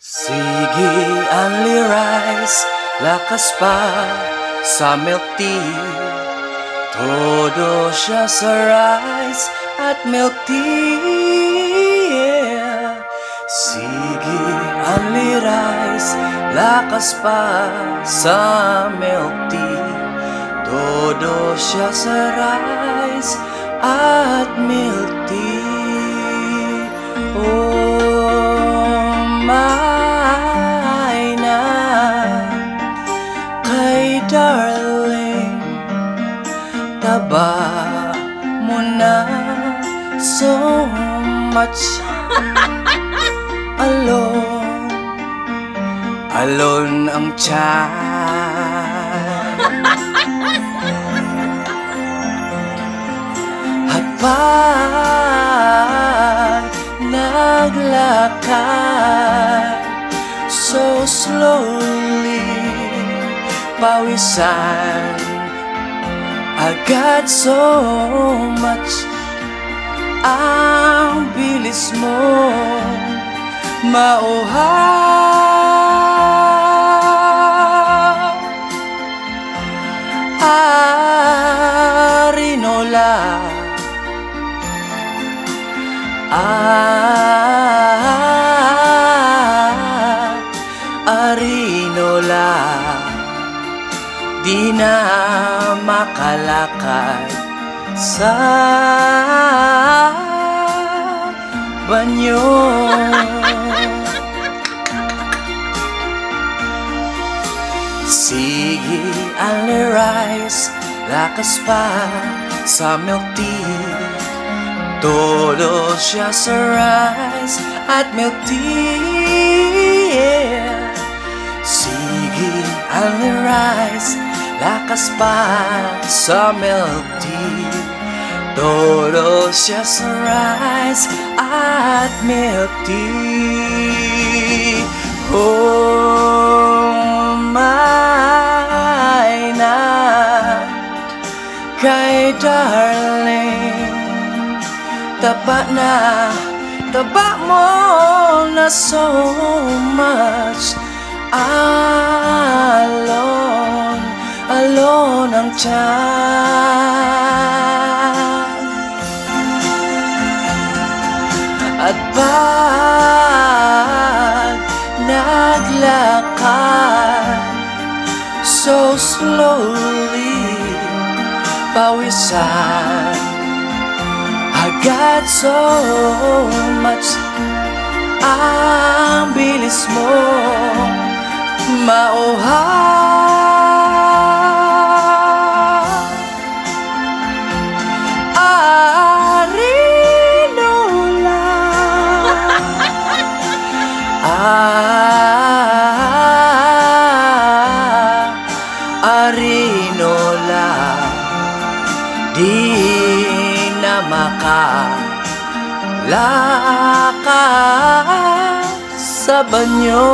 Sige, only rice, lakas pa sa milk tea. Todo siya sa rice at milk tea, yeah. Sige, only rice, lakas pa sa milk tea. Todo siya sa rice at milk tea. Oh my na kay darling, taba mo na so much. Alone ang tiyan. At pag naglakad so slowly, pawisan agad so much. Ang bilis mo mauhaw, Arinola, Arinola. Di na makalakad sa banyo. Sige, only rice, lakas pa sa milk tea. Todo siya sa rice at milk tea, yeah. Sige, only rice, lakas pa sa milk tea. Todo siya sa rice at milk tea. Oh my na kay darling, taba mo na so much. Alone ang tiyan. At pag naglakad so slowly, pawisan agad so much. Ang bilis mo mauhaw, Arinola, Arinola. Di na makalakad sa banyo.